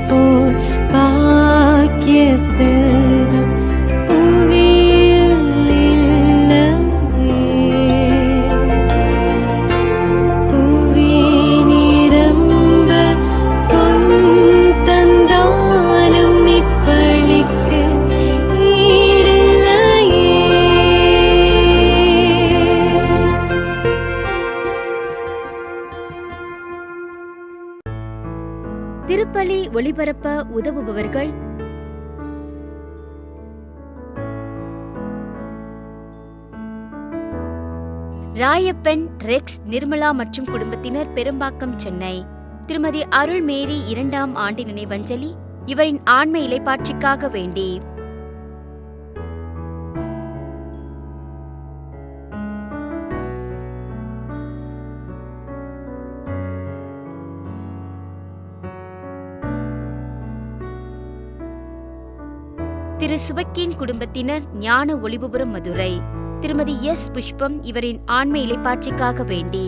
போல் பாக்கிய செல்வம் புவியில் இல்லையே. புவி நிரம்ப பொன் தந்தாலும் இப்பளிக்கு ஈடில்லையே. திருப்பலி ஒளிபரப்ப உதவுபவர்கள் ராயப்பன், ரெக்ஸ், நிர்மலா மற்றும் குடும்பத்தினர், பெரும்பாக்கம், சென்னை. திருமதி அருள் மேரி 2ஆம் ஆண்டு நினைவஞ்சலி இவரின் ஆன்ம இலைப்பாட்சிக்காக வேண்டி. திரு சுபக்கின் குடும்பத்தினர், ஞான ஒளிபுரம், மதுரை. திருமதி எஸ். புஷ்பம் இவரின் ஆன்ம இலைப்பாட்சிக்காக வேண்டி.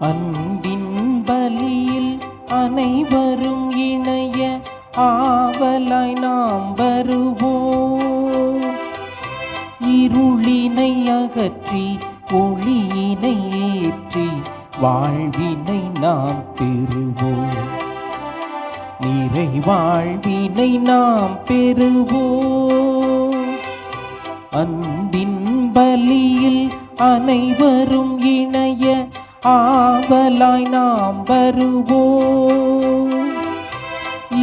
அன்பின் பலியில் அனைவரும் இணைய ஆவலாய் நாம் வருவோம். இருளினை அகற்றி ஒளியினை ஏற்றி வாழ்வினை நாம் பெறுவோம். நிறை வாழ்வினை நாம் பெறுவோம். அன்பின் பலியில் அனைவரும் இணைய ஆவலாய் நாம் வருவோம்.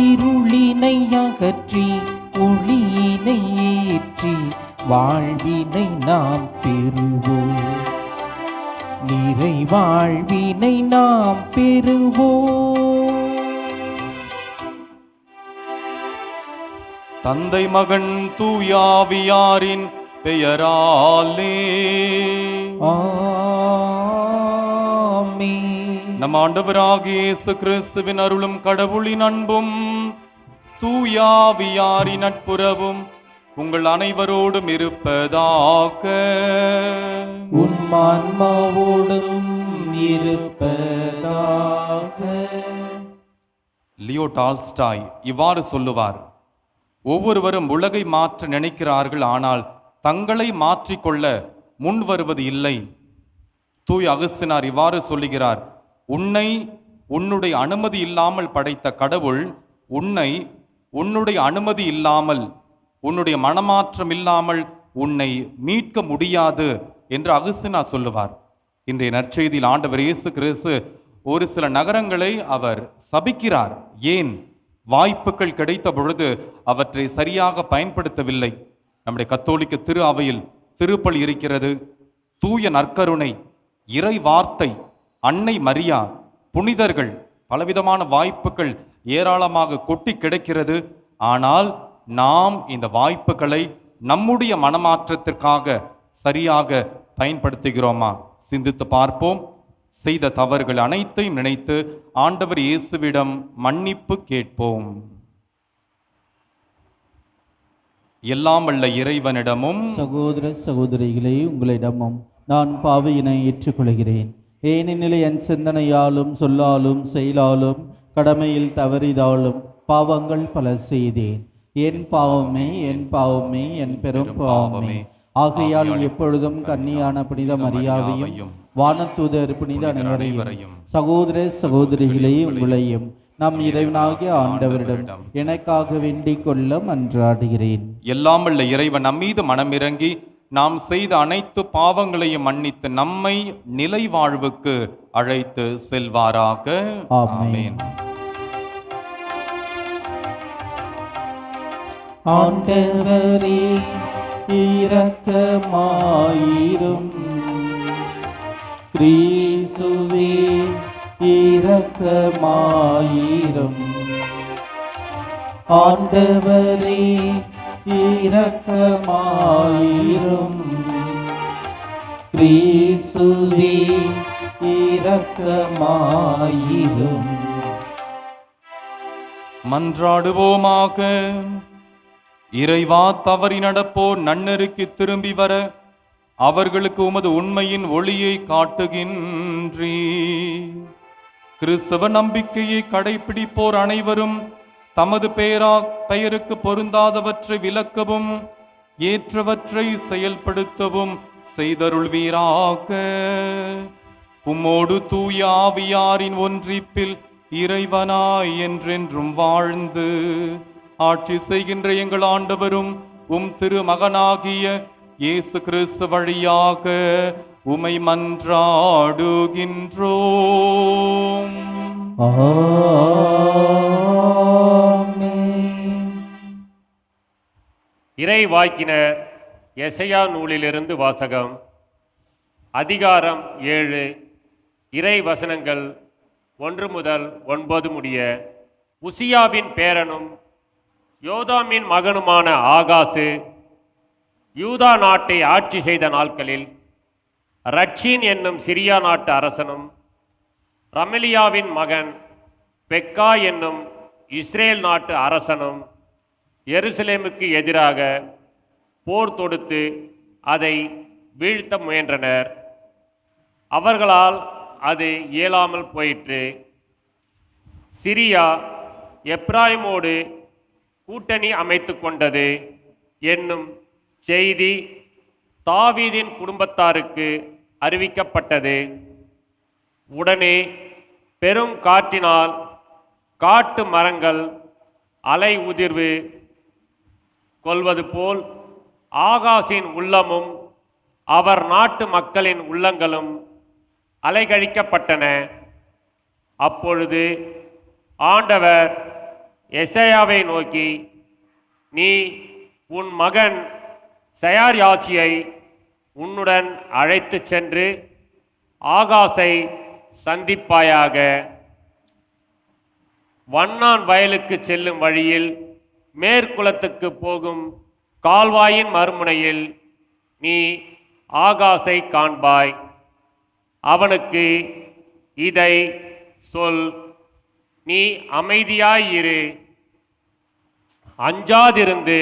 இருளினை அகற்றி ஒளியினை ஏற்றி வாழ்வினை நாம் பெறுவோம். நிறை வாழ்வினை நாம் பெறுவோம். தந்தை, மகன், தூயாவியாரின் பெயராலே நம் ஆண்டவராகிய இயேசு கிறிஸ்துவின் அருளும் கடவுளின் அன்பும் தூயாவியாரின் நட்புறவும் உங்கள் அனைவரோடும் இருப்பதாக. உன் ஆன்மாவோடும் இருப்பதாக. லியோ டால்ஸ்டாய் இவ்வாறு சொல்லுவார்: ஒவ்வொருவரும் உலகை மாற்ற நினைக்கிறார்கள், ஆனால் தங்களை மாற்றிக்கொள்ள முன் வருவது இல்லை. தூய் அகஸ்தினார் இவ்வாறு சொல்லுகிறார்: உன்னை உன்னுடைய அனுமதி இல்லாமல் படைத்த கடவுள் உன்னை உன்னுடைய அனுமதி இல்லாமல், உன்னுடைய மனமாற்றம் இல்லாமல் உன்னை மீட்க முடியாது என்று அகஸ்தினார் சொல்லுவார். இன்றைய நற்செய்தியில் ஆண்டவர் இயேசு கிறிஸ்து ஒரு சில நகரங்களை அவர் சபிக்கிறார். ஏன்? வாய்ப்புகள் கிடைத்த பொழுது அவற்றை சரியாக பயன்படுத்தவில்லை. நம்முடைய கத்தோலிக்க திரு அவையில் திருப்பலி இருக்கிறது. தூய நற்கருணை, இறை வார்த்தை, அன்னை மரியா, புனிதர்கள், பலவிதமான வாய்ப்புகள் ஏராளமாக கொட்டி கிடைக்கிறது. ஆனால் நாம் இந்த வாய்ப்புகளை நம்முடைய மனமாற்றத்திற்காக சரியாக பயன்படுத்துகிறோமா? சிந்தித்து பார்ப்போம். செய்த தவறுகள் அனைத்தையும் நினைத்து ஆண்டவர் இயேசுவிடம் மன்னிப்பு கேட்போம். எல்லாம் வல்ல இறைவனிடமும் சகோதர சகோதரிகளே, உங்களிடமும் நான் பாவியினை ஏற்றுக்கொள்கிறேன். ஏனெனில் என் சிந்தனையாலும் சொல்லாலும் செயலாலும் கடமையில் தவறிதாலும் பாவங்கள் பல செய்தேன். என் பாவமே, என் பாவமே, என் பெரும் பாவமே. ஆகையால் எப்பொழுதும் கன்னியான புனித மரியாவையும் வானதூதர் புனித அனைவரையும் சகோதர சகோதரிகளே உங்களையும் நம் இறைவனாகிய ஆண்டவரிடம் எனக்காக வேண்டிக் கொள்ள மன்றாடுகிறேன். எல்லாம் வல்ல இறைவன் நம்மீது மனமிறங்கி நாம் செய்த அனைத்து பாவங்களையும் மன்னித்து நம்மை நிலை வாழ்வுக்கு அழைத்து செல்வாராக. ஆமென். ஆண்டவரே இரக்கமாயிரும். கிறிஸ்துவே இரக்கமாயிரும். ஆண்டவரே இரக்கமாயிரும். கிறிஸ்துவே இரக்கமாயிரும். மன்றாடுவோமாக. இறைவா, தவறி நடப்போர் நன்னெருக்கி திரும்பி வர அவர்களுக்கு உமது உண்மையின் ஒளியை காட்டுகின்றீ. கிறிஸ்தவ நம்பிக்கையை கடைபிடிப்போர் அனைவரும் தமது பெயருக்கு பொருந்தாதவற்றை விலக்கவும் ஏற்றவற்றை செயல்படுத்தவும் செய்தருள்வீராக. உம்மோடு தூய ஆவியாரின் ஒன்றிப்பில் இறைவனாய் என்றென்றும் வாழ்ந்து ஆட்சி செய்கின்ற எங்கள் ஆண்டவரும் உம் திருமகனாகிய இயேசு கிறிஸ்து வழியாக உமை மன்றாடுகின்றோம். ஆமென். இறை வாக்கினர் எசையா நூலிலிருந்து வாசகம். அதிகாரம் 7, இறை வசனங்கள் 1 முதல் 9 முடிய. உசியாவின் பேரனும் யோதாமின் மகனுமான ஆகாசு யூதா நாட்டை ஆட்சி செய்த நாட்களில் ரட்சீன் என்னும் சிரியா நாட்டு அரசனும் ரமலியாவின் மகன் பெக்கா என்னும் இஸ்ரேல் நாட்டு அரசனும் எருசலேமுக்கு எதிராக போர் தொடுத்து அதை வீழ்த்த முயன்றனர். அவர்களால் அது இயலாமல் போயிற்று. சிரியா எப்ராயிமோடு கூட்டணி அமைத்து கொண்டது என்னும் செய்தி தாவீதின் குடும்பத்தாருக்கு அறிவிக்கப்பட்டது. உடனே பெரும் காற்றினால் காட்டு மரங்கள் அலை உதிர்வு கொள்வது போல் ஆகாசின் உள்ளமும் அவர் நாட்டு மக்களின் உள்ளங்களும் அலைகழிக்கப்பட்டன. அப்பொழுது ஆண்டவர் எசேயாவை நோக்கி, நீ உன் மகன் செயார்யாச்சியை உன்னுடன் அழைத்து சென்று ஆகாசை சந்திப்பாயாக. வண்ணான் வயலுக்கு செல்லும் வழியில் மேற்குலத்துக்கு போகும் கால்வாயின் மறுமுனையில் நீ ஆகாசை காண்பாய். அவனுக்கு இதை சொல், நீ அமைதியாயிரு, அஞ்சாதிருந்து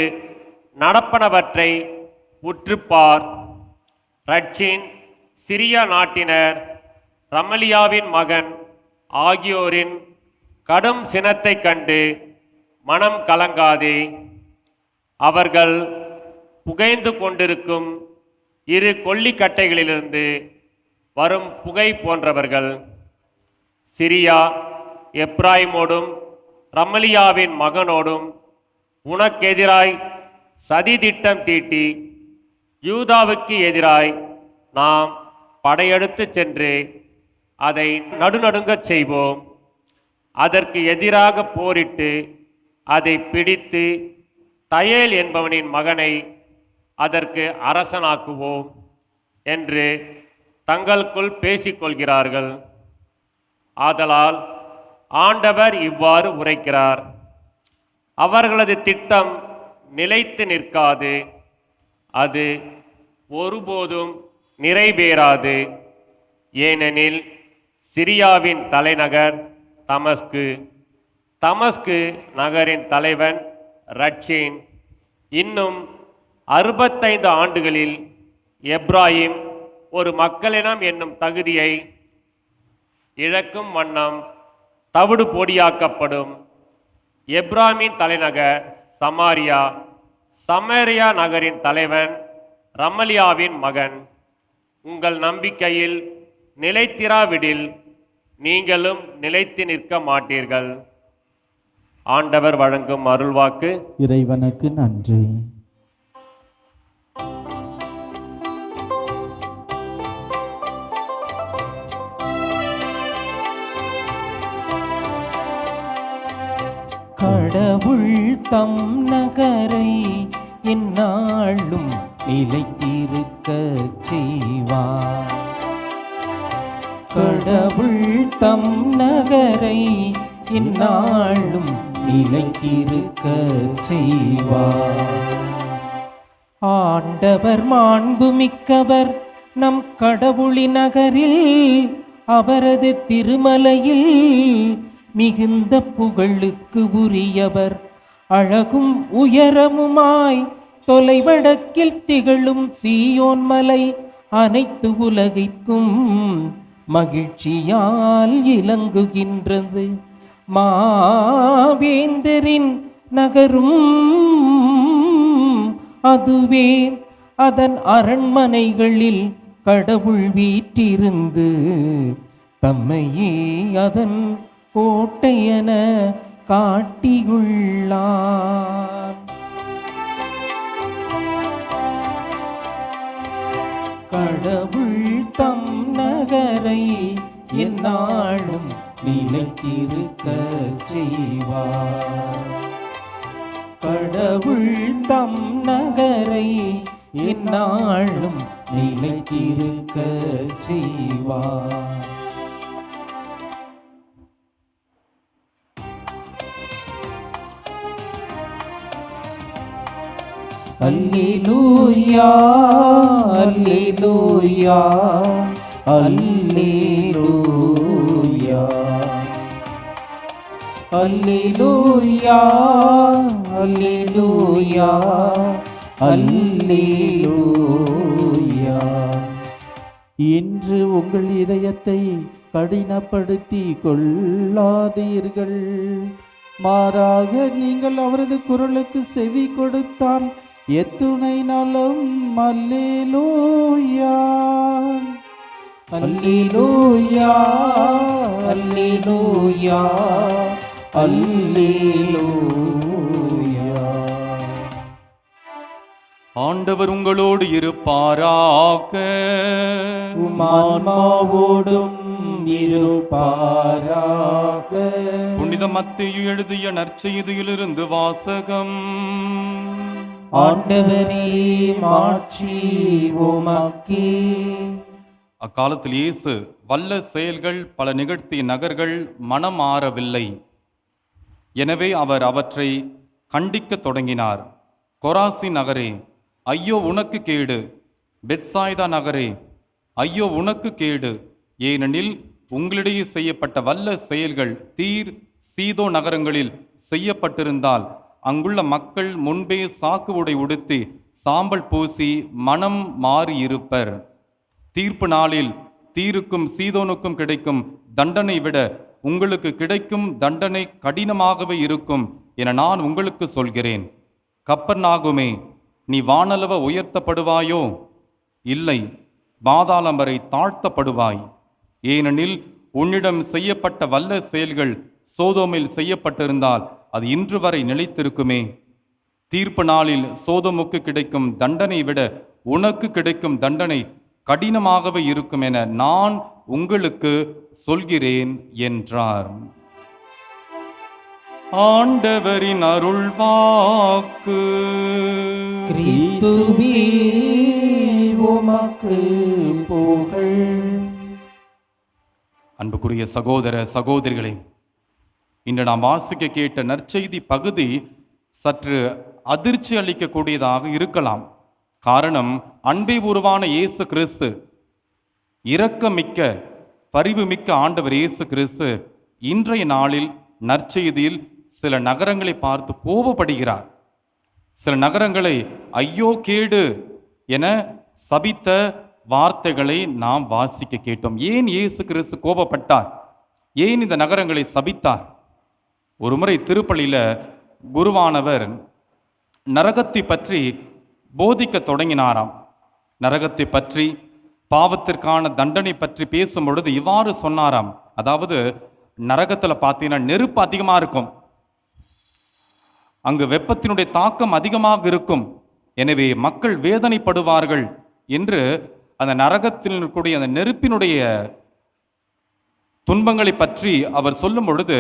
நடப்பனவற்றை உற்றுப்பார். ரட்சின் சிரியா நாட்டினர் ரமலியாவின் மகன் ஆகியோரின் கடும் சினத்தை கண்டு மனம் கலங்காதே. அவர்கள் புகைந்து கொண்டிருக்கும் 2 கொல்லிக்கட்டைகளிலிருந்து வரும் புகை போன்றவர்கள். சிரியா எப்ராயிமோடும் ரமலியாவின் மகனோடும் உனக்கெதிராய் சதி திட்டம் தீட்டி யூதாவுக்கு எதிராய் நாம் படையெடுத்து சென்று அதை நடுநடுங்கச் செய்வோம். அதற்கு எதிராக போரிட்டு அதை பிடித்து தயேல் என்பவனின் மகனை அதற்கு அரசனாக்குவோம் என்று தங்களுக்குள் பேசிக்கொள்கிறார்கள். ஆதலால் ஆண்டவர் இவ்வாறு உரைக்கிறார், அவர்களது திட்டம் நிலைத்து நிற்காது, அது ஒருபோதும் நிறைவேறாது. ஏனெனில் சிரியாவின் தலைநகர் தமஸ்கு, தமஸ்கு நகரின் தலைவன் ரட்சீன் இன்னும் 65 ஆண்டுகளில் எப்ராயிம் ஒரு மக்களினம் என்னும் தகுதியை இழக்கும் வண்ணம் தவிடு பொடியாக்கப்படும். எப்ராமின் தலைநகர் சமாரியா, சமரியா நகரின் தலைவன் ரமலியாவின் மகன். உங்கள் நம்பிக்கையில் நிலைத்திராவிடில் நீங்களும் நிலைத்து நிற்க மாட்டீர்கள். ஆண்டவர் வழங்கும் அருள்வாக்கு. இறைவனுக்கு நன்றி. கடவுள் தம் நகரை எந்நாளும் நிலைத்திருக்கச் செய்வார். கடவுள் தம் நகரை எந்நாளும் நிலைத்திருக்க செய்வார். ஆண்டவர் மாண்புமிக்கவர் நம் கடவுளின் நகரில் அவரது திருமலையில் மிகுந்த புகழுக்கு உரியவர். அழகும் உயரமுமாய் தொலைவடக்கில் திகழும் சீயோன் மலை அனைத்து உலகிற்கும் மகிழ்ச்சியால் இலங்குகின்றது. மாவேந்தரின் நகரும் அதுவே. அதன் அரண்மனைகளில் கடவுள் வீற்றிருந்து தம்மையே அதன் கோட்டையென காட்டியுள்ளார். கடவுள் தம் நகரை எந்நாளும் நிலைத்திருக்க செய்வார். கடவுள் தம் நகரை எந்நாளும் நிலைத்திருக்க செய்வார். அல்லேலூயா அல்லேலூயா அல்லேலூயா அல்லேலூயா அல்லேலூயா அல்லேலூயா. இன்று உங்கள் இதயத்தை கடினப்படுத்தி கொள்ளாதீர்கள். மாறாக நீங்கள் அவரது குரலுக்கு செவி கொடுத்தால் எத்துணை நலம். அல்லேலூயா அல்லேலூயா அல்லேலூயா அல்லேலூயா. ஆண்டவர் உங்களோடு இருப்பாராக. உம்மான்மாவோடும் இருப்பாராக. புனித மத்தேயு எழுதிய நற்செய்தியிலிருந்து வாசகம். ஆண்டவரே மாட்சி உமக்கே. அக்காலத்தில் இயேசு வல்ல செயல்கள் பல நிகழ்த்திய நகர்கள் மனம் மாறவில்லை. எனவே அவர் அவற்றை கண்டிக்கத் தொடங்கினார். கொராசி நகரே, ஐயோ உனக்கு கேடு! பெத்சாய்தா நகரே, ஐயோ உனக்கு கேடு! ஏனெனில் உங்களிடையே செய்யப்பட்ட வல்ல செயல்கள் தீர் சீதோ நகரங்களில் செய்யப்பட்டிருந்தால் அங்குள்ள மக்கள் முன்பே சாக்கு உடை உடுத்தி சாம்பல் பூசி மனம் மாறியிருப்பர். தீர்ப்பு நாளில் தீருக்கும் சீதோனுக்கும் கிடைக்கும் தண்டனை விட உங்களுக்கு கிடைக்கும் தண்டனை கடினமாகவே இருக்கும் என நான் உங்களுக்கு சொல்கிறேன். கப்பர்நாகுமே, நீ வானளவ உயர்த்தப்படுவாயோ? இல்லை, பாதாளம் வரை தாழ்த்தப்படுவாய். ஏனெனில் உன்னிடம் செய்யப்பட்ட வல்ல செயல்கள் சோதோமில் செய்யப்பட்டிருந்தால் அது இன்று வரை நிலைத்திருக்குமே. தீர்ப்பு நாளில் சோதோமுக்கு கிடைக்கும் தண்டனை விட உனக்கு கிடைக்கும் தண்டனை கடினமாகவே இருக்கும் என நான் உங்களுக்கு சொல்கிறேன் என்றார். ஆண்டவரின் அருள்வாக்கு. கிறிஸ்துவே உமக்கு புகழ். அன்புக்குரிய சகோதர சகோதரிகளே, இன்று நாம் வாசிக்க கேட்ட நற்செய்தி பகுதி சற்று அதிர்ச்சி அளிக்கக்கூடியதாக இருக்கலாம். காரணம், அன்பை உருவான இயேசு கிறிஸ்து, இரக்கமிக்க பரிவுமிக்க ஆண்டவர் இயேசு கிறிஸ்து இன்றைய நாளில் நற்செய்தியில் சில நகரங்களை பார்த்து கோபப்படுகிறார். சில நகரங்களை ஐயோ கேடு என சபித்த வார்த்தைகளை நாம் வாசிக்க கேட்டோம். ஏன் இயேசு கிறிஸ்து கோபப்பட்டார்? ஏன் இந்த நகரங்களை சபித்தார்? ஒருமுறை திருப்பலியில குருவானவர் நரகத்தை பற்றி போதிக்க தொடங்கினாராம். நரகத்தை பற்றி, பாவத்திற்கான தண்டனை பற்றி பேசும் பொழுது இவ்வாறு சொன்னாராம். அதாவது நரகத்தில் பார்த்தீங்கன்னா நெருப்பு அதிகமாக இருக்கும், அங்கு வெப்பத்தினுடைய தாக்கம் அதிகமாக இருக்கும், எனவே மக்கள் வேதனைப்படுவார்கள் என்று அந்த நரகத்தில் இருக்கக்கூடிய அந்த நெருப்பினுடைய துன்பங்களை பற்றி அவர் சொல்லும் பொழுது,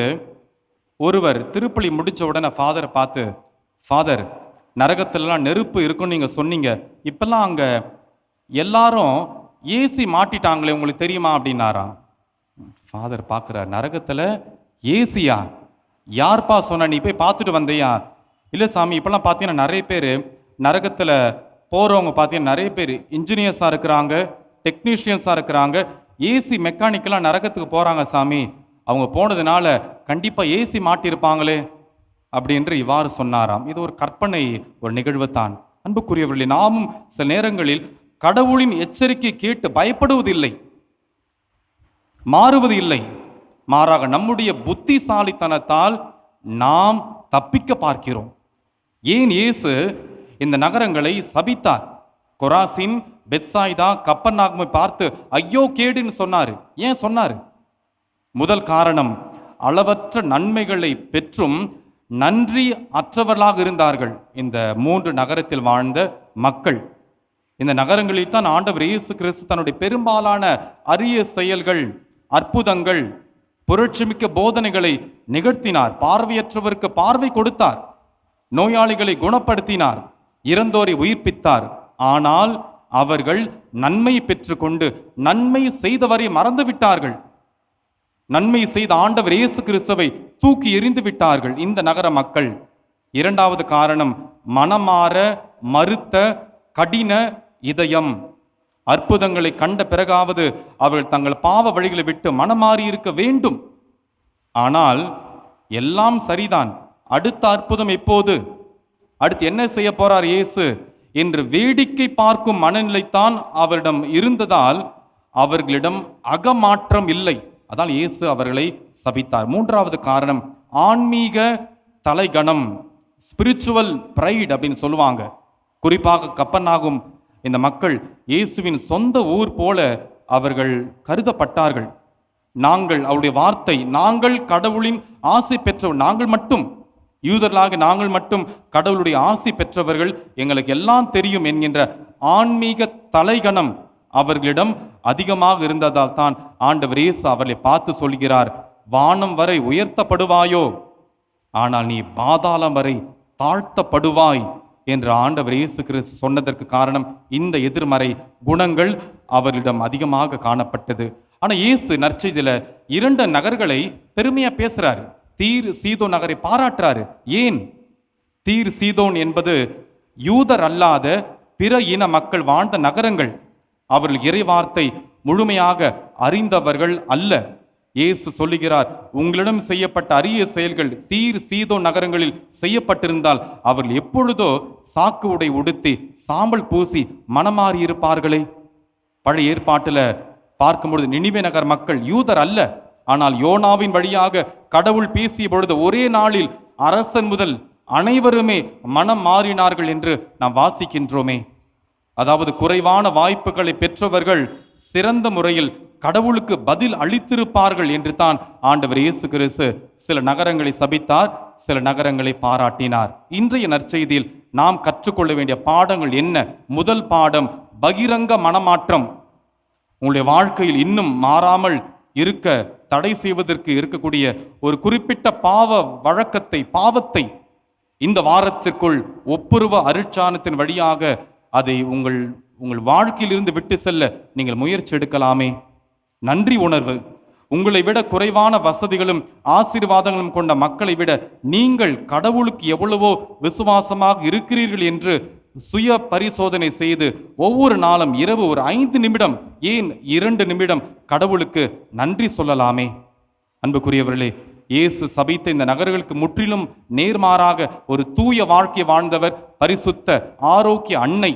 ஒருவர் திருப்பலி முடிச்ச உடனே ஃபாதரை பார்த்து, ஃபாதர், நரகத்திலலாம் நெருப்பு இருக்குன்னு நீங்கள் சொன்னீங்க, இப்பெல்லாம் அங்கே எல்லாரும் ஏசி மாட்டிட்டாங்களே, உங்களுக்கு தெரியுமா அப்படின்னாராம். ஃபாதர் பார்க்குறார், நரகத்தில் ஏசியா? யார்ப்பா சொன்ன, நீ போய் பார்த்துட்டு வந்தையா? இல்லை சாமி, இப்போல்லாம் பார்த்தீங்கன்னா நிறைய பேர் நரகத்தில் போகிறவங்க பார்த்தீங்கன்னா நிறைய பேர் இன்ஜினியர்ஸாக இருக்கிறாங்க, டெக்னீஷியன்ஸாக இருக்கிறாங்க, ஏசி மெக்கானிக்கெல்லாம் நரகத்துக்கு போகிறாங்க சாமி. அவங்க போனதுனால கண்டிப்பாக ஏசி மாட்டியிருப்பாங்களே அப்படின்று இவ்வாறு சொன்னாராம். இது ஒரு கற்பனை, ஒரு நிகழ்வு தான். அன்புக்குரியவர்களே, நாமும் சில நேரங்களில் கடவுளின் எச்சரிக்கை கேட்டு பயப்படுவதில்லை, மாறுவது இல்லை. மாறாக நம்முடைய புத்திசாலித்தனத்தால் நாம் தப்பிக்க பார்க்கிறோம். ஏன் இயேசு இந்த நகரங்களை சபித்தார்? கொராசின், பெத்சாய்தா, கப்பர்நாகுமை பார்த்து ஐயோ கேடுன்னு சொன்னார். ஏன் சொன்னார்? முதல் காரணம், அளவற்ற நன்மைகளை பெற்றும் நன்றி அற்றவர்களாக இருந்தார்கள் இந்த 3 நகரத்தில் வாழ்ந்த மக்கள். இந்த நகரங்களில் தான் ஆண்டவர் இயேசு கிறிஸ்து தன்னுடைய பெரும்பாலான அரிய செயல்கள், அற்புதங்கள், புரட்சிமிக்க போதனைகளை நிகழ்த்தினார். பார்வையற்றவருக்கு பார்வை கொடுத்தார், நோயாளிகளை குணப்படுத்தினார், இறந்தோரை உயிர்ப்பித்தார். ஆனால் அவர்கள் நன்மை பெற்றுக்கொண்டு நன்மை செய்தவரை மறந்து விட்டார்கள். நன்மை செய்த ஆண்டவர் இயேசு கிறிஸ்துவை தூக்கி எறிந்து விட்டார்கள் இந்த நகர மக்கள். இரண்டாவது காரணம், மனமாற மறுத்த கடின இதயம். அற்புதங்களை கண்ட பிறகாவது அவர்கள் தங்கள் பாவ வழிகளை விட்டு மனமாறி இருக்க வேண்டும். ஆனால் எல்லாம் சரிதான், அடுத்த அற்புதம் எப்போது, அடுத்து என்ன செய்ய போறார் இயேசு என்று வேடிக்கை பார்க்கும் மனநிலைத்தான் அவரிடம் இருந்ததால் அவர்களிடம் அகமாற்றம் இல்லை. அதால் இயேசு அவர்களை சபித்தார். மூன்றாவது காரணம், ஆன்மீக தலைகணம், ஸ்பிரிச்சுவல் பிரைட் அப்படின்னு சொல்லுவாங்க. குறிப்பாக கப்பர்நாகும் இந்த மக்கள் இயேசுவின் சொந்த ஊர் போல அவர்கள் கருதப்பட்டார்கள். நாங்கள், அவருடைய வார்த்தை, நாங்கள் கடவுளின் ஆசை பெற்றவர், நாங்கள் மட்டும் யூதர்களாக நாங்கள் மட்டும் கடவுளுடைய ஆசை பெற்றவர்கள், எங்களுக்கு எல்லாம் தெரியும் என்கின்ற ஆன்மீக தலைகணம் அவர்களிடம் அதிகமாக இருந்ததால் தான் ஆண்டவர் இயேசு அவர்களை பார்த்து சொல்கிறார், வானம் வரை உயர்த்தப்படுவாயோ, ஆனால் நீ பாதாளம் வரை தாழ்த்தப்படுவாய் என்று ஆண்டவர் இயேசு கிறிஸ்து சொன்னதற்கு காரணம் இந்த எதிர்மறை குணங்கள் அவர்களிடம் அதிகமாக காணப்பட்டது. ஆனால் இயேசு நற்செய்தியில 2 நகர்களை பெருமையா பேசுறாரு. தீர் சீதோன் நகரை பாராட்டுறாரு. ஏன்? தீர் சீதோன் என்பது யூதர் அல்லாத பிற இன மக்கள் வாழ்ந்த நகரங்கள். அவர்கள் இறைவார்த்தை முழுமையாக அறிந்தவர்கள் அல்ல. இயேசு சொல்லுகிறார், உங்களிடம் செய்யப்பட்ட அரிய செயல்கள் தீர் சீதோன் நகரங்களில் செய்யப்பட்டிருந்தால் அவர்கள் எப்பொழுதோ சாக்கு உடை உடுத்தி சாம்பல் பூசி மனமாறி இருப்பார்களே. பழைய ஏற்பாட்டில் பார்க்கும்பொழுது நினிவே நகர் மக்கள் யூதர் அல்ல. ஆனால் யோனாவின் வழியாக கடவுள் பேசிய பொழுது ஒரே நாளில் அரசன் முதல் அனைவருமே மனம் மாறினார்கள் என்று நாம் வாசிக்கின்றோமே. அதாவது குறைவான வாய்ப்புகளை பெற்றவர்கள் சிறந்த முறையில் கடவுளுக்கு பதில் அளித்திருப்பார்கள் என்று தான் ஆண்டவர் இயேசு கிறிஸ்து சில நகரங்களை சபித்தார், சில நகரங்களை பாராட்டினார். இன்றைய நற்செய்தியில் நாம் கற்றுக்கொள்ள வேண்டிய பாடங்கள் என்ன? முதல் பாடம், பகிரங்க மனமாற்றம். உங்களுடைய வாழ்க்கையில் இன்னும் மாறாமல் இருக்க தடை செய்வதற்கு இருக்கக்கூடிய ஒரு குறிப்பிட்ட பாவத்தை இந்த வாரத்திற்குள் ஒப்புருவ அருட்சானத்தின் வழியாக அதை உங்கள் வாழ்க்கையிலிருந்து விட்டு செல்ல நீங்கள் முயற்சி எடுக்கலாமே. நன்றி உணர்வு. உங்களை விட குறைவான வசதிகளும் ஆசீர்வாதங்களும் கொண்ட மக்களை விட நீங்கள் கடவுளுக்கு எவ்வளவோ விசுவாசமாக இருக்கிறீர்கள் என்று சுய பரிசோதனை செய்து ஒவ்வொரு நாளும் இரவு ஒரு 5 நிமிடம், ஏன் 2 நிமிடம் கடவுளுக்கு நன்றி சொல்லலாமே. அன்புக்குரியவர்களே, இயேசு சபித்த இந்த நகர்களுக்கு முற்றிலும் நேர்மாறாக ஒரு தூய வாழ்க்கை வாழ்ந்தவர் பரிசுத்த ஆரோக்கிய அன்னை.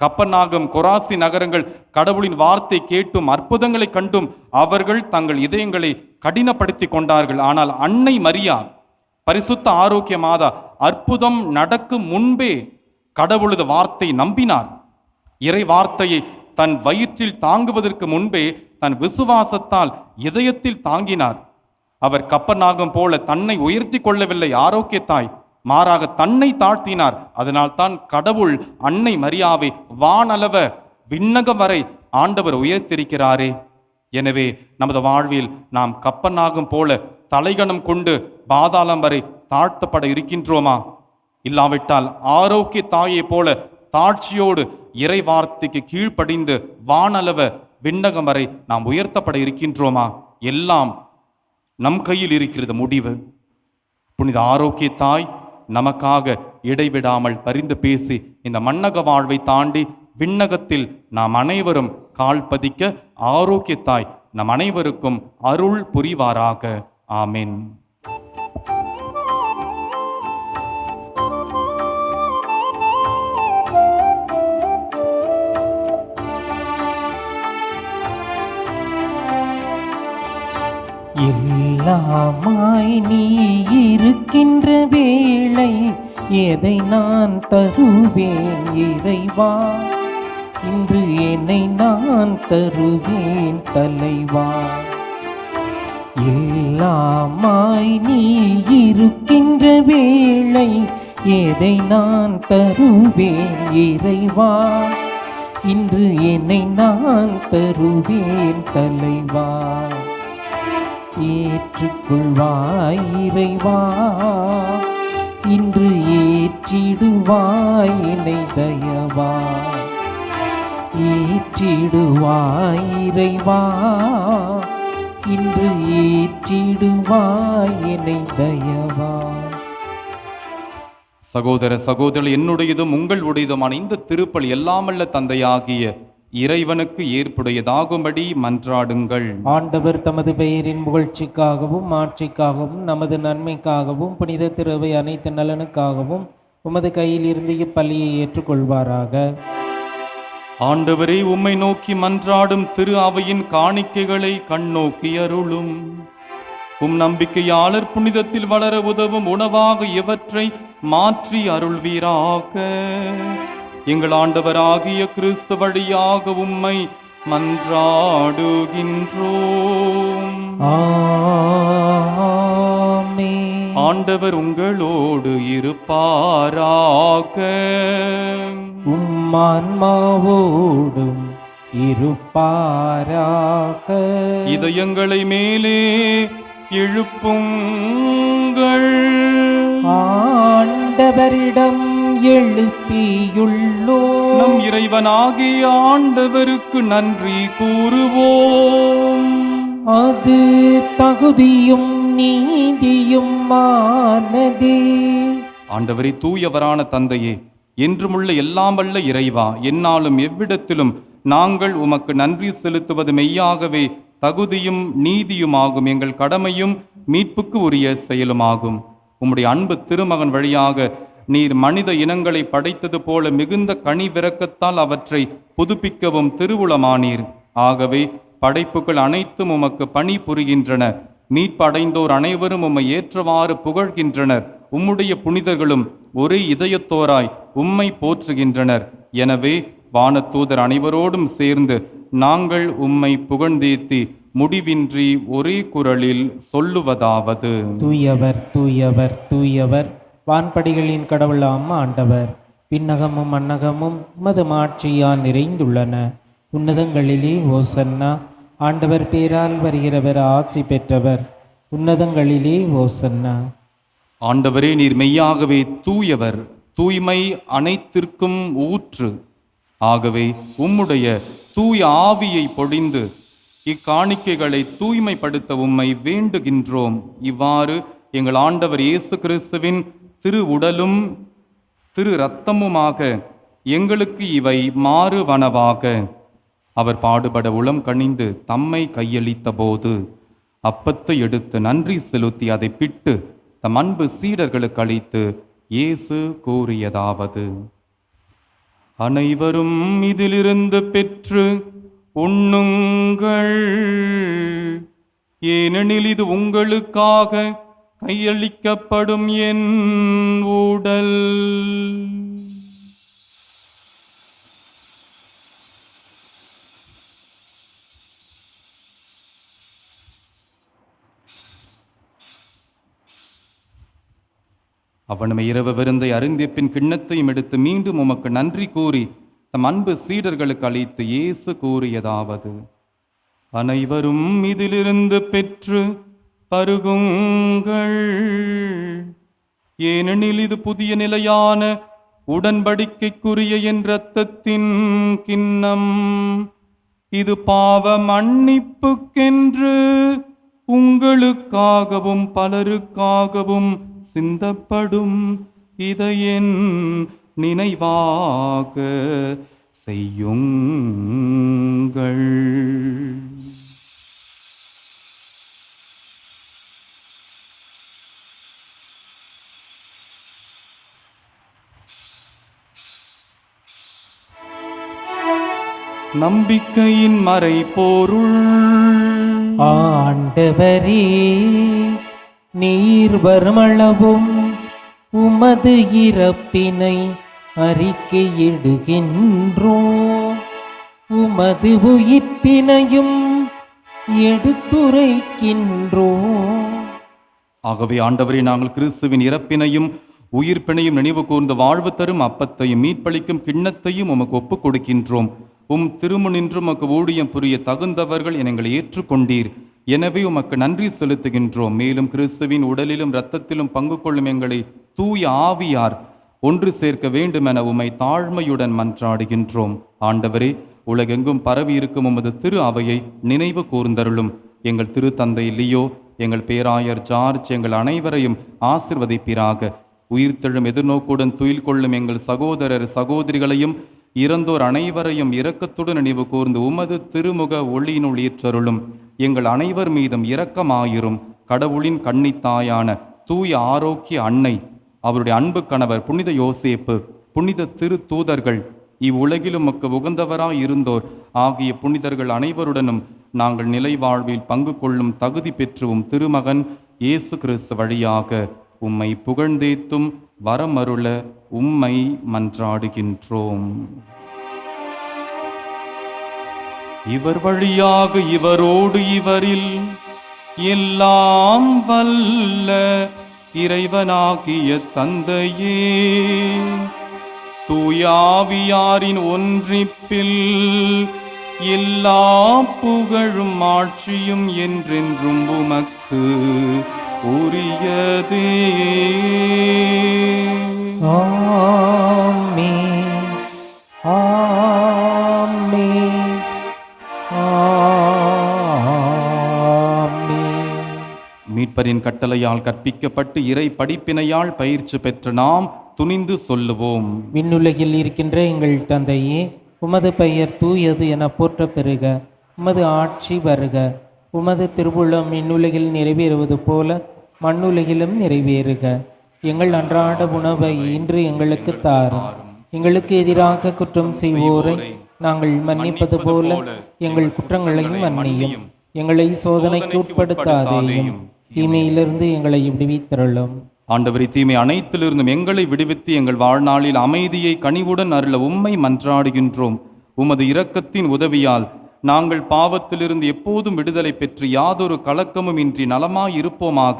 கப்பர்நாகும், கொராசி நகரங்கள் கடவுளின் வார்த்தை கேட்டும் அற்புதங்களை கண்டும் அவர்கள் தங்கள் இதயங்களை கடினப்படுத்தி கொண்டார்கள். ஆனால் அன்னை மரியா, பரிசுத்த ஆரோக்கிய மாதா, அற்புதம் நடக்கும் முன்பே கடவுளது வார்த்தை நம்பினார். இறை வார்த்தையை தன் வயிற்றில் தாங்குவதற்கு முன்பே தன் விசுவாசத்தால் இதயத்தில் தாங்கினார். அவர் கப்பர்நாகும் போல தன்னை உயர்த்தி கொள்ளவில்லை ஆரோக்கிய தாய், மாறாக தன்னை தாழ்த்தினார். அதனால் தான் கடவுள் அன்னை மரியாவை வானளவ விண்ணகம் வரை ஆண்டவர் உயர்த்திருக்கிறாரே. எனவே நமது வாழ்வில் நாம் கப்பர்நாகும் போல தலைகணம் கொண்டு பாதாளம் வரை தாழ்த்தப்பட இருக்கின்றோமா? இல்லாவிட்டால் ஆரோக்கிய தாயை போல தாட்சியோடு இறை வார்த்தைக்கு கீழ்ப்படிந்து வானளவ விண்ணகம் வரை நாம் உயர்த்தப்பட இருக்கின்றோமா? எல்லாம் நம் கையில் இருக்கிறது முடிவு. புனித ஆரோக்கிய தாய் நமக்காக இடைவிடாமல் பரிந்து பேசி இந்த மண்ணக வாழ்வை தாண்டி விண்ணகத்தில் நாம் அனைவரும் கால் பதிக்க ஆரோக்கிய தாய் நம் அனைவருக்கும் அருள் புரிவாராக. ஆமென். எல்லாமாய் நீ இருக்கின்ற வேளை எதை நான் தருவேன் இறைவா, இன்று என்னை நான் தருவேன் தலைவா. எல்லாமாய் நீ இருக்கின்ற வேளை எதை நான் தருவேன் இறைவா, இன்று என்னை நான் தருவேன் தலைவா. ஏற்றுக்கொள்வாய் இறைவா, இன்று ஏற்றிடுவாய் என்னை தயவா. ஏற்றிடுவாய் இறைவா, இன்று ஏற்றிடுவாய் என்னை தயவா. சகோதர சகோதரி, என்னுடையதும் உங்களுடையதுமான இந்த திருப்பலி எல்லாமல்ல தந்தையாகிய இறைவனுக்கு ஏற்புடையதாகும்படி மன்றாடுங்கள். ஆண்டவர் தமது பெயரின் புகழ்ச்சிக்காகவும் ஆட்சிக்காகவும் நமது நன்மைக்காகவும் புனித திருவை அனைத்து நலனுக்காகவும் உமது கையில் இருந்து இப்பலியை ஏற்றுக்கொள்வாராக. ஆண்டவரே, உம்மை நோக்கி மன்றாடும் திரு அவையின் காணிக்கைகளை கண்ணோக்கி அருளும். உம் நம்பிக்கையாளர் புனிதத்தில் வளர உதவும் உணவாக இவற்றை மாற்றி அருள்வீராக. எங்கள் ஆண்டவராகிய கிறிஸ்து வழியாக உம்மை மன்றாடுகின்றோம். ஆமென். ஆண்டவர் உங்களோடு இருப்பாராக. உம் ஆன்மாவோடும் இருப்பாராக. இதயங்களை மேலே எழுப்புங்கள். ஆண்டவரிடம் எழுப்பியுள்ளோம். நம் இறைவனாகிய ஆண்டவருக்கு நன்றி கூறுவோம். அது தகுதியும் நீதியும் ஆனதே. ஆண்டவரே, தூயவரான தந்தையே, என்றுமுள்ள எல்லாம் வல்ல இறைவா, எந்நாளும் எவ்விடத்திலும் நாங்கள் உமக்கு நன்றி செலுத்துவது மெய்யாகவே தகுதியும் நீதியுமாகும். எங்கள் கடமையும் மீட்புக்கு உரிய செயலுமாகும். உம்முடைய அன்பு திருமகன் வழியாக நீர் மனித இனங்களை படைத்தது போல மிகுந்த கனிவிரக்கத்தால் அவற்றை புதுப்பிக்கவும் திருவுளமானீர். ஆகவே படைப்புகள் அனைத்தும் உமக்கு பணி புரிகின்றன. மீட்படைந்தோர் அனைவரும் உம்மை ஏற்றவாறு புகழ்கின்றனர். உம்முடைய புனிதர்களும் ஒரே இதயத்தோராய் உம்மை போற்றுகின்றனர். எனவே வானதூதர் அனைவரோடும் சேர்ந்து நாங்கள் உம்மை புகழ்ந்தேத்தி முடிவின்றி ஒரே குரலில் சொல்லுவதாவது: தூயவர் தூயவர் தூயவர், வான்படிகளின் கடவுளாம் ஆண்டவர். விண்ணகமும் மண்ணகமும் உமது மாட்சியால் நிறைந்துள்ளன. உன்னதங்களிலே ஓசன்னா. ஆண்டவர் பேரால் வருகிறவர் ஆசி பெற்றவர். உன்னதங்களிலே ஓசன்னா. ஆண்டவரே, நீர் மெய்யாகவே தூயவர், தூய்மை அனைத்திற்கும் ஊற்று. ஆகவே உம்முடைய தூய ஆவியை பொழிந்து இக்காணிக்கைகளை தூய்மைப்படுத்த உம்மை வேண்டுகின்றோம். இவ்வாறு எங்கள் ஆண்டவர் இயேசு கிறிஸ்துவின் திரு உடலும் திரு இரத்தமுமாக எங்களுக்கு இவை மாறுவனவாக. அவர் பாடுபட உளம் கனிந்து தம்மை கையளித்த போது அப்பத்தை எடுத்து நன்றி செலுத்தி அதை பிட்டு தம் அன்பு சீடர்களுக்கு அளித்து இயேசு கூறியதாவது: அனைவரும் இதிலிருந்து பெற்று உண்ணுங்கள், ஏனெனில் இது உங்களுக்காக கையளிக்கப்படும் என் உடல். அவனும் இரவு விருந்தை அருந்திய பின் கிண்ணத்தையும் எடுத்து மீண்டும் உமக்கு நன்றி கூறி தம் அன்பு சீடர்களுக்கு அளித்து இயேசு கூறியதாவது: அனைவரும் இதிலிருந்து பெற்று பருகுங்கள், ஏனெனில் இது புதிய நிலையான உடன்படிக்கைக்குரிய என் இரத்தத்தின் கிண்ணம். இது பாவ மன்னிப்புக்கென்று உங்களுக்காகவும் பலருக்காகவும் சிந்தப்படும் இதையென் நினைவாக செய்யுங்கள். நம்பிக்கையின் மறைபொருள். ஆண்டவரே, நீர் வருமளவும் உமது இறப்பினை அறிக்கையிடுகின்றோம், உமது உயிர்ப்பினையும் எடுத்துரைக்கின்றோம். ஆகவே ஆண்டவரே, நாங்கள் கிறிஸ்துவின் இறப்பினையும் உயிர்ப்பினையும் நினைவு கூர்ந்து வாழ்வு தரும் அப்பத்தையும் மீட்பளிக்கும் கிண்ணத்தையும் உமக்கு ஒப்புக் கொடுக்கின்றோம். திருமுனின்று உமக்கு ஊழியம் புரிய தகுந்தவர்கள் எங்களை ஏற்றுக்கொண்டீர். எனவே உமக்கு நன்றி செலுத்துகின்றோம். மேலும் கிறிஸ்துவின் உடலிலும் இரத்தத்திலும் பங்கு கொள்ளும் எங்களை தூய ஆவியார் ஒன்று சேர்க்க வேண்டுமென உம்மை தாழ்மையுடன் மன்றாடுகின்றோம். ஆண்டவரே, உலகெங்கும் பரவி இருக்கும் உமது திரு அவையை நினைவு கூர்ந்தருளும். எங்கள் திருத்தந்தை லியோ, எங்கள் பேராயர் ஜார்ஜ், எங்கள் அனைவரையும் ஆசிர்வதிப்பீராக. உயிர்த்தெழும் எதிர்நோக்குடன் துயில் கொள்ளும் எங்கள் சகோதரர் சகோதரிகளையும் இறந்தோர் அனைவரையும் இரக்கத்துடன் நினைவு கூர்ந்து உமது திருமுக ஒளியினுள் ஏற்றருளும். எங்கள் அனைவர் மீதும் இரக்கமாயிரும். கடவுளின் கன்னித்தாயான தூய ஆரோக்கிய அன்னை, அவருடைய அன்பு கணவர் புனித யோசேப்பு, புனித திரு தூதர்கள், இவ்வுலகிலும் உமக்கு உகந்தவராய் இருந்தோர் ஆகிய புனிதர்கள் அனைவருடனும் நாங்கள் நிலை வாழ்வில் பங்கு கொள்ளும் தகுதி பெற்றுவும் திருமகன் இயேசு கிறிஸ்து வழியாக உம்மை புகழ்ந்தேத்தும் வரமருள உம்மை மன்றாடுகின்றோம். இவர் வழியாக இவரோடு இவரில் எல்லாம் வல்ல இறைவனாகிய தந்தையே, தூயாவியாரின் ஒன்றிப்பில் எல்லா புகழும் ஆட்சியும் என்றென்றும் உமக்கு உரியதே. ஆமென், ஆமென், ஆமென். மீட்பரின் கட்டளையால் கற்பிக்கப்பட்டு இறை படிப்பினையால் பயிற்சி பெற்ற நாம் துணிந்து சொல்லுவோம். விண்ணுலகில் இருக்கின்ற எங்கள் தந்தையே, உமது பெயர் தூயது என போற்ற பெறுக. உமது ஆட்சி வருக. உமது திருவுளம் விண்ணுலகில் நிறைவேறுவது போல மண்ணுலகிலும் நிறைவேறுக. எங்கள் அன்றாட உணவை இன்று எங்களுக்கு தாரும். எங்களுக்கு எதிராக குற்றம் செய்வோரை நாங்கள் மன்னிப்பது போல எங்கள் குற்றங்களையும் மன்னியும். எங்களை சோதனைக்கு உட்படுத்தாதேயும், தீமையிலிருந்து எங்களை விடுவித்தருளும். ஆண்டவரே, தீமை அனைத்திலிருந்தும் எங்களை விடுவித்து எங்கள் வாழ்நாளில் அமைதியை கனிவுடன் அருள உம்மை மன்றாடுகின்றோம். உமது இரக்கத்தின் உதவியால் நாங்கள் பாவத்திலிருந்து எப்போதும் விடுதலை பெற்று யாதொரு கலக்கமும் இன்றி நலமாய் இருப்போமாக.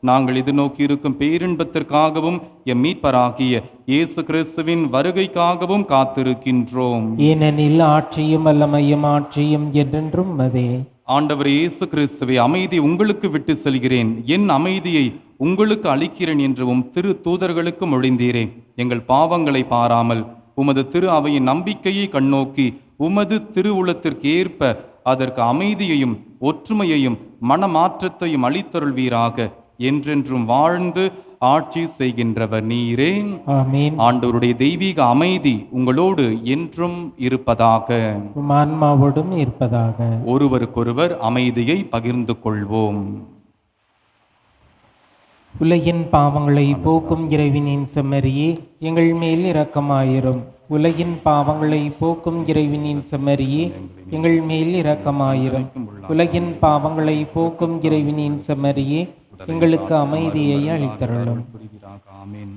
நாங்கள் இது நோக்கி இருக்கும் பேரின்பத்திற்காகவும் எம் மீட்பராகிய இயேசு கிறிஸ்துவின் வருகைக்காகவும் காத்திருக்கின்றோம். ஏனெனில் ஆட்சியும் வல்லமையும் ஆட்சியும் என்றென்றும் அதே. ஆண்டவர் இயேசு கிறிஸ்துவை, அமைதி உங்களுக்கு விட்டு செல்கிறேன், என் அமைதியை உங்களுக்கு அளிக்கிறேன் என்றும் திரு தூதர்களுக்கு மொழிந்தீரே. எங்கள் பாவங்களை பாராமல் உமது திரு அவையின் நம்பிக்கையை கண்ணோக்கி உமது திருவுளத்திற்கு ஏற்ப அதற்கு அமைதியையும் ஒற்றுமையையும் மனமாற்றத்தையும் அளித்தருள்வீராக. என்றென்றும் வாழ்ந்து ஆட்சி செய்கின்றவர் நீரே. ஆமென். ஆண்டவருடைய தெய்வீக அமைதி உங்களோடு என்றும் இருப்பதாக. உம் ஆன்மாவோடும் இருப்பதாக. ஒருவருக்கொருவர் அமைதியை பகிர்ந்து கொள்வோம். உலகின் பாவங்களை போக்கும் இறைவனின் செம்மறியே, எங்கள் மேல் இரக்கமாயிரும். உலகின் பாவங்களை போக்கும் இறைவனின் செம்மறியே, எங்கள் மேல் இரக்கமாயிரும். உலகின் பாவங்களை போக்கும் இறைவனின் செம்மறியே, எங்களுக்கு அமைதியை அளித்தருளும். ஆமென்.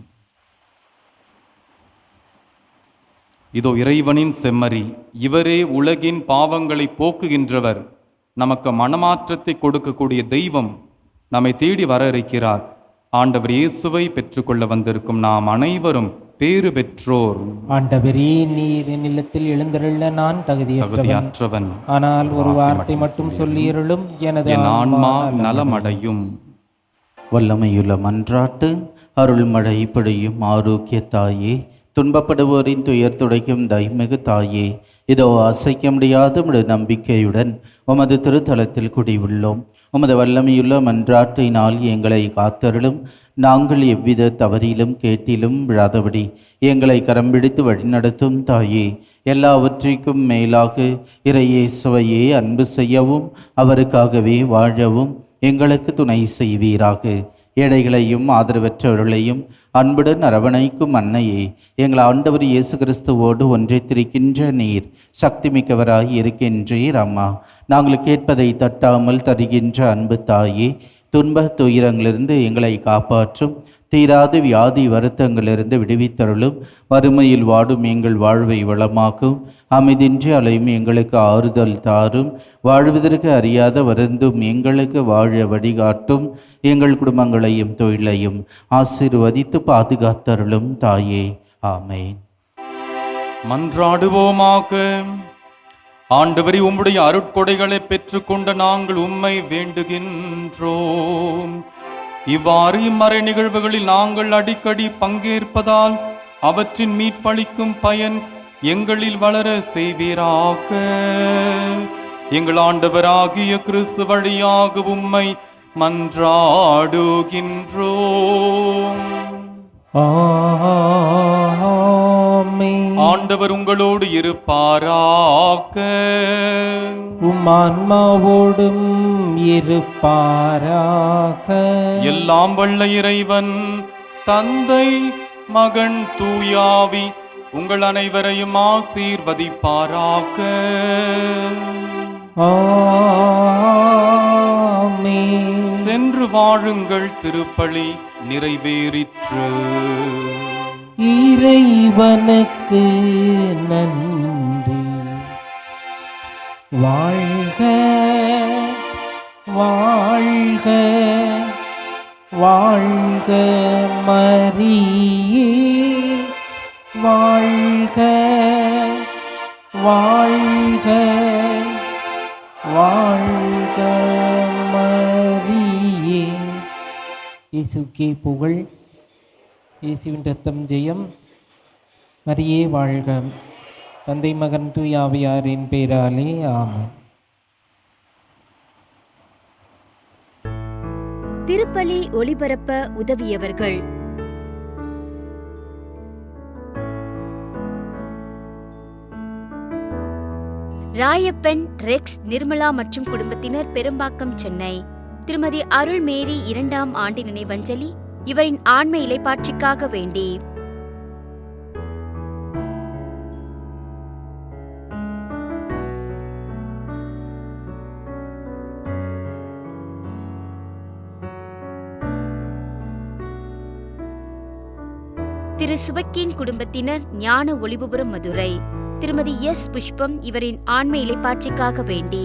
இதோ இறைவனின் செம்மறி, இவரே உலகின் பாவங்களை போக்குகின்றவர். நமக்கு மனமாற்றத்தை கொடுக்கக்கூடிய தெய்வம் நம்மை தேடி வர இருக்கிறார். ஆண்டவர் இயேசுவை பெற்றுக்கொள்ள வந்திருக்கும் நாம் அனைவரும் பேறு பெற்றோர். ஆண்டவரே, நீர் நிலத்தில் எழுந்தருள நான் தகுதியற்றவன். ஆனால் ஒரு வார்த்தை மட்டும் சொல்லியருளும், எனது ஆன்மா நலமடையும். வல்லமையுள்ள மன்றாட்டு. அருள்மழை பொழியும் ஆரோக்கிய தாயே, துன்பப்படுவோரின் துயர் துடைக்கும் தைமிகு தாயே, இதோ அசைக்க முடியாத உமது நம்பிக்கையுடன் உமது திருத்தலத்தில் குடியுள்ளோம். உமது வல்லமையுள்ள மன்றாட்டினால் எங்களை காத்தருளும். நாங்கள் எவ்வித தவறிலும் கேட்டிலும் விழாதபடி எங்களை கரம் பிடித்து வழிநடத்தும் தாயே, எல்லாவற்றிற்கும் மேலாக இறையேசுவையே அன்பு செய்யவும் அவருக்காகவே வாழவும் எங்களுக்கு துணை செய்வீராக. ஏழைகளையும் ஆதரவற்றவர்களையும் அன்புடன் அரவணைக்கும் அன்னையே, எங்கள் ஆண்டவர் இயேசு கிறிஸ்துவோடு ஒன்றித்திருக்கின்ற நீர் சக்தி மிக்கவராய் இருக்கின்றீர் அம்மா. நாங்கள் கேட்பதை தட்டாமல் தருகின்ற அன்பு தாயே, துன்ப துயரங்களிலிருந்து எங்களை காப்பாற்றும், தீராத வியாதி வருத்தங்களிலிருந்து விடுவித்தருளும், வறுமையில் வாடும் எங்கள் வாழ்வை வளமாக்கும், அமைதின்றி அலையும் எங்களுக்கு ஆறுதல் தாரும், வாழ்வதற்கு அறியாத வருந்தும் எங்களுக்கு வாழ வழிகாட்டும், எங்கள் குடும்பங்களையும் தொழிலையும் ஆசீர்வதித்து பாதுகாத்தருளும் தாயே. ஆமென். மன்றாடுவோமாக. ஆண்டவரே, உம்முடைய அருட்கொடைகளை பெற்றுக்கொண்ட நாங்கள் உம்மை வேண்டுகின்றோம். இவ்வாறு இம்மறை நிகழ்வுகளில் நாங்கள் அடிக்கடி பங்கேற்பதால் அவற்றின் மீட்பளிக்கும் பயன் எங்களில் வளர செய்வீராக. எங்கள் ஆண்டவராகிய கிறிஸ்து வழியாக உம்மை மன்றாடுகின்றோம். ஆமென். ஆண்டவர் உங்களோடு இருப்பாராக. உம் ஆன்மாவோடும் இருப்பாராக. எல்லாம் வல்ல இறைவன் தந்தை, மகன், தூயாவி உங்கள் அனைவரையும் ஆசீர்வதிப்பாராக. ஆமென். சென்று வாழுங்கள், திருப்பலி நிறைவேறிற்று. இறைவனுக்கு நன்றி. வாழ்க வாழ்க வாழ்க மரியே, வாழ்க வாழ்க வாழ்க மரியே. இயேசுக்கே புகழ். இயேசுவின் ரத்தம் ஜெயம். மரியே வாழ்க. தந்தை, மகன், தூய ஆவியாரின் பேராலே ஆமென். திருப்பலி ஒளிபரப்ப உதவியவர்கள்: ராயப்பன் ரெக்ஸ் நிர்மலா மற்றும் குடும்பத்தினர், பெரும்பாக்கம், சென்னை. திருமதி அருள் மேரி 2ஆம் ஆண்டு நினைவஞ்சலி இவரின் ஆன்ம இலைப்பாட்சிக்காக வேண்டி. திரு சுபக்கின் குடும்பத்தினர், ஞான ஒளிபுரம், மதுரை. திருமதி எஸ் புஷ்பம் இவரின் ஆன்ம இலைப்பாட்சிக்காக வேண்டி.